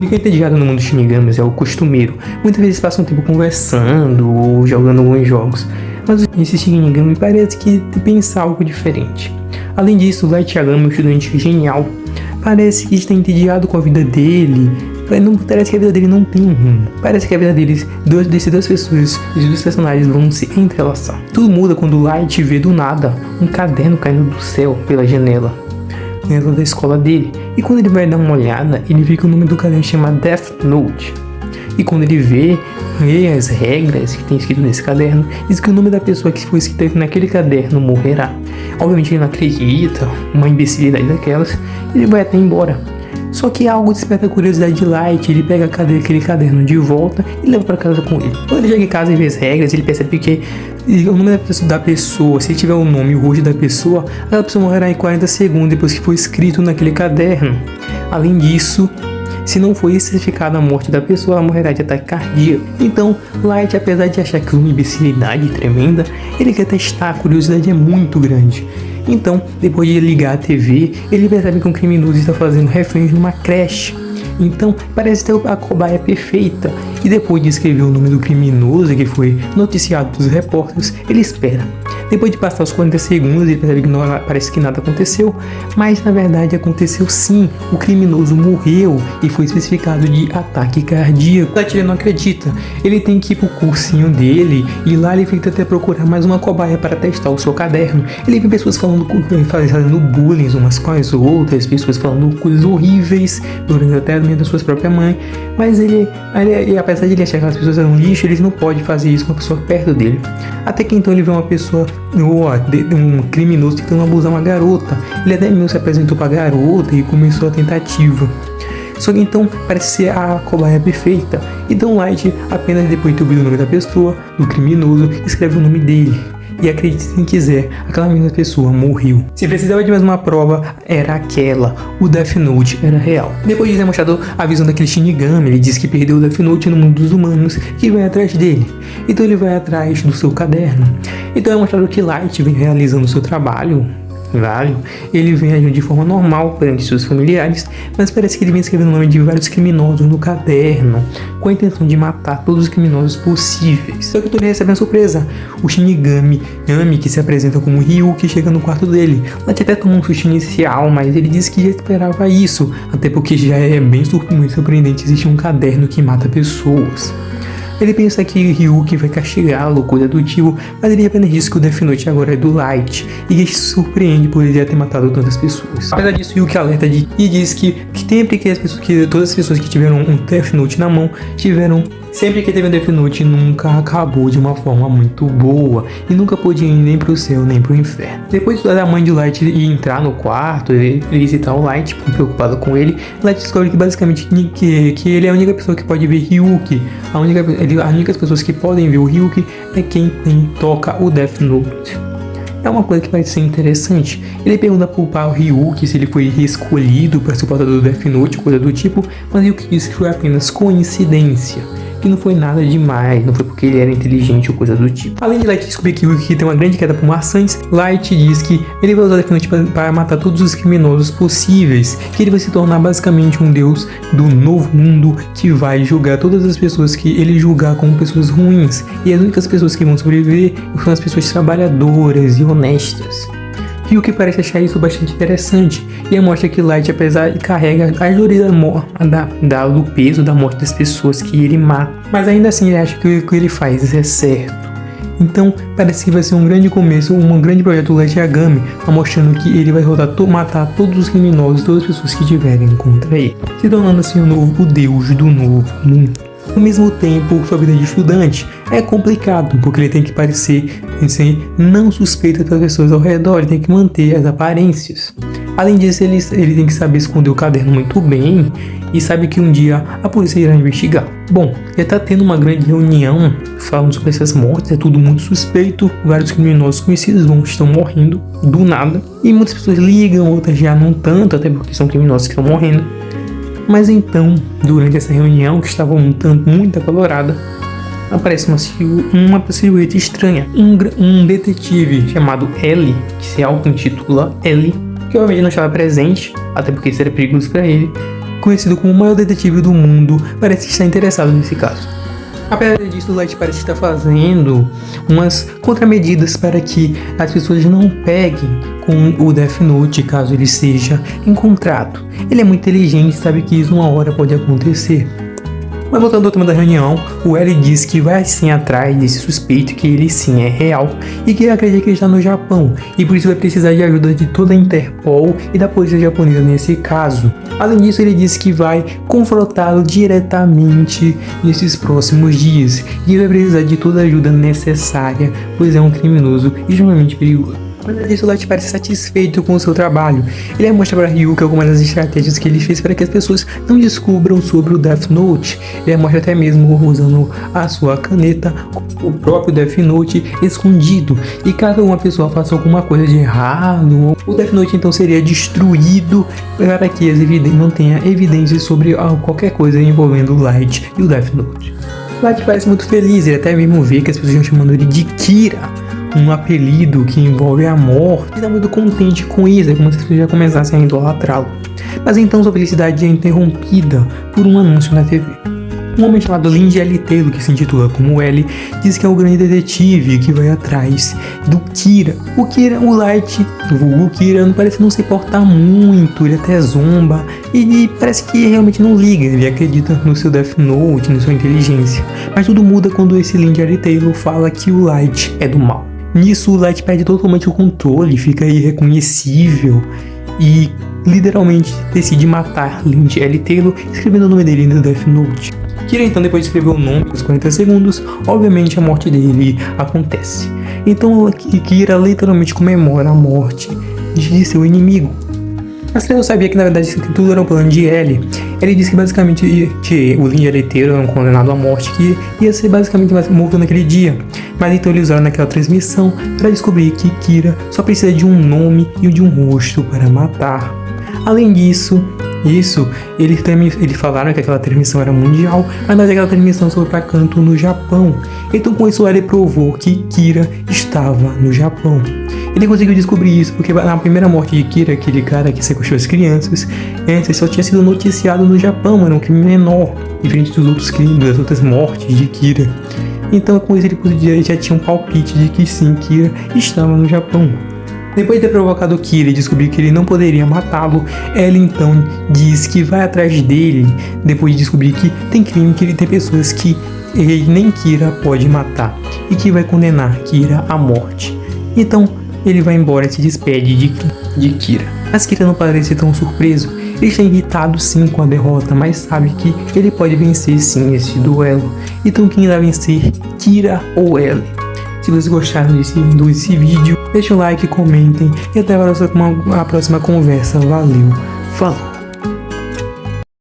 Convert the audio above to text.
Fica entediado no mundo dos Shinigamis é o costumeiro. Muitas vezes passam tempo conversando ou jogando alguns jogos. Mas esse Shinigami parece que pensa algo diferente. Além disso, Light Yagami é um estudante genial. Parece que está entediado com a vida dele. Parece que a vida dele não tem um rumo. Parece que a vida desses duas pessoas, os dois personagens vão se entrelaçar. Tudo muda quando Light vê do nada um caderno caindo do céu pela janela dentro da escola dele. E quando ele vai dar uma olhada, ele vê que o nome do caderno chama Death Note. E quando ele lê as regras que tem escrito nesse caderno, diz que o nome da pessoa que foi escrita naquele caderno morrerá. Obviamente ele não acredita, uma imbecilidade daquelas, ele vai até embora. Só que algo desperta a curiosidade de Light, ele pega aquele caderno de volta e leva para casa com ele. Quando ele chega em casa e vê as regras, ele percebe que o nome da pessoa, se tiver o nome e o rosto da pessoa, aquela pessoa morrerá em 40 segundos depois que foi escrito naquele caderno. Além disso, se não for especificada a morte da pessoa, ela morrerá de ataque cardíaco. Então, Light, apesar de achar que é uma imbecilidade tremenda, ele quer testar, a curiosidade é muito grande. Então, depois de ligar a TV, ele percebe que um criminoso está fazendo reféns numa creche. Então, parece ter a cobaia perfeita. E depois de escrever o nome do criminoso que foi noticiado pelos repórteres, ele espera. Depois de passar os 40 segundos, ele percebe que parece que nada aconteceu, mas na verdade aconteceu sim. O criminoso morreu e foi especificado de ataque cardíaco. Light não acredita, ele tem que ir pro cursinho dele e lá ele fica até procurar mais uma cobaia para testar o seu caderno. Ele vê pessoas fazendo bullying umas com as outras, pessoas falando coisas horríveis, até da sua própria mãe, mas ele apesar de ele achar que as pessoas eram lixo, ele não pode fazer isso com uma pessoa perto dele. Até que então ele vê uma pessoa, um criminoso tentando abusar uma garota. Ele até mesmo se apresentou para a garota e começou a tentativa. Só que então parece ser a cobaia perfeita. Então Light, apenas depois de ter ouvido o nome da pessoa, do criminoso, escreve o nome dele. E acredite se quiser, aquela mesma pessoa morreu. Se precisava de mais uma prova, era aquela. O Death Note era real. Depois de ter mostrado a visão daquele Shinigami, ele diz que perdeu o Death Note no mundo dos humanos, que vai atrás dele. Então ele vai atrás do seu caderno. Então é mostrado que Light vem realizando o seu trabalho. Ele vem agindo de forma normal perante seus familiares, mas parece que ele vem escrevendo o nome de vários criminosos no caderno, com a intenção de matar todos os criminosos possíveis. Só que ele recebe uma surpresa: o Shinigami que se apresenta como Ryu, que chega no quarto dele. Light até tomou um susto inicial, mas ele disse que já esperava isso, até porque já é bem surpreendente existir um caderno que mata pessoas. Ele pensa que Ryuki vai castigá-lo, coisa do tipo, mas ele apenas diz que o Death Note agora é do Light, e ele se surpreende por ele já ter matado tantas pessoas. Apesar disso, Ryuki alerta e diz que sempre que todas as pessoas que tiveram um Death Note na mão sempre que teve um Death Note nunca acabou de uma forma muito boa e nunca pôde ir nem pro céu nem pro inferno. Depois da mãe de Light ir entrar no quarto e visitar o Light, preocupado com ele, Light descobre que basicamente que ele é a única pessoa que pode ver Ryuki. As únicas pessoas que podem ver o Ryuki é quem toca o Death Note. É uma coisa que vai ser interessante. Ele pergunta para o Ryuki se ele foi reescolhido para ser portador do Death Note, coisa do tipo, mas o Ryuki disse que foi apenas coincidência, que não foi nada demais, não foi porque ele era inteligente ou coisa do tipo. Além de Light descobrir que o Ryuki tem uma grande queda por maçãs, Light diz que ele vai usar o Death Note para matar todos os criminosos possíveis, que ele vai se tornar basicamente um deus do novo mundo que vai julgar todas as pessoas que ele julgar como pessoas ruins, e as únicas pessoas que vão sobreviver são as pessoas trabalhadoras e honestas. Ryuki parece achar isso bastante interessante e mostra que Light, apesar de carrega a dor do peso da morte das pessoas que ele mata, mas ainda assim ele acha que o que ele faz é certo. Então parece que vai ser um grande começo, um grande projeto do Light Yagami, mostrando que ele vai matar todos os criminosos, todas as pessoas que tiverem contra ele, se tornando assim o deus do novo mundo. Ao mesmo tempo, sua vida de estudante é complicado, porque ele tem que parecer não suspeito das pessoas ao redor, ele tem que manter as aparências. Além disso, ele tem que saber esconder o caderno muito bem e sabe que um dia a polícia irá investigar. Bom, já está tendo uma grande reunião falando sobre essas mortes, é tudo muito suspeito, vários criminosos conhecidos estão morrendo do nada, e muitas pessoas ligam, outras já não tanto, até porque são criminosos que estão morrendo. Mas então, durante essa reunião, que estava muito acalorada, aparece uma silhueta estranha. Um detetive chamado L, que se auto-intitula L, que obviamente não estava presente, até porque isso era perigoso para ele, conhecido como o maior detetive do mundo, parece estar interessado nesse caso. Apesar disso, o Light parece estar fazendo umas contramedidas para que as pessoas não peguem com o Death Note caso ele seja encontrado. Ele é muito inteligente e sabe que isso uma hora pode acontecer. Mas voltando ao tema da reunião, o L diz que vai sim atrás desse suspeito, que ele sim é real e que ele acredita que ele está no Japão e por isso vai precisar de ajuda de toda a Interpol e da polícia japonesa nesse caso. Além disso, ele disse que vai confrontá-lo diretamente nesses próximos dias e vai precisar de toda a ajuda necessária, pois é um criminoso extremamente perigoso. Apesar disso, o Light parece satisfeito com o seu trabalho. Ele mostra para Ryuka algumas das estratégias que ele fez para que as pessoas não descubram sobre o Death Note. Ele mostra até mesmo usando a sua caneta, o próprio Death Note escondido. E caso uma pessoa faça alguma coisa de errado, o Death Note então seria destruído para que não tenha evidências sobre qualquer coisa envolvendo o Light e o Death Note. O Light parece muito feliz, ele até mesmo vê que as pessoas estão chamando ele de Kira, um apelido que envolve a morte. Ele está muito contente com isso, é como se as pessoas já começassem a idolatrá-lo. Mas então sua felicidade é interrompida por um anúncio na TV. Um homem chamado Lindy L. Taylor, que se intitula como L, diz que é o grande detetive que vai atrás do Kira. O Light, o Kira, não parece não se importar muito, ele até zomba e parece que realmente não liga, ele acredita no seu Death Note, na sua inteligência. Mas tudo muda quando esse Lindy L. Taylor fala que o Light é do mal. Nisso, o Light perde totalmente o controle, fica irreconhecível e literalmente decide matar Lindy L. Taylor, escrevendo o nome dele no Death Note. Kira então, depois de escrever o nome nos 40 segundos, obviamente a morte dele acontece. Então Kira literalmente comemora a morte de seu inimigo. Mas ele não sabia que na verdade isso tudo era um plano de L. Ele disse que basicamente que o Lindy L. Taylor era um condenado à morte que ia ser basicamente morto naquele dia. Mas então eles usaram naquela transmissão para descobrir que Kira só precisa de um nome e de um rosto para matar. Além disso, eles falaram que aquela transmissão era mundial, mas aquela transmissão só foi para canto no Japão. Então com isso ele provou que Kira estava no Japão. Ele conseguiu descobrir isso porque na primeira morte de Kira, aquele cara que sequestrou as crianças, antes só tinha sido noticiado no Japão, era um crime menor, diferente dos outros crimes, das outras mortes de Kira. Então com isso ele já tinha um palpite de que sim, Kira estava no Japão. Depois de ter provocado Kira e descobrir que ele não poderia matá-lo, ela então diz que vai atrás dele, depois de descobrir que tem crime, que ele tem pessoas que ele nem Kira pode matar, e que vai condenar Kira à morte. Então ele vai embora e se despede de Kira. Mas Kira não parece tão surpreso, ele está irritado sim com a derrota, mas sabe que ele pode vencer sim esse duelo. Então quem irá vencer, Kira ou L? Se vocês gostaram desse vídeo, deixem o like, comentem e até a próxima conversa. Valeu, falou!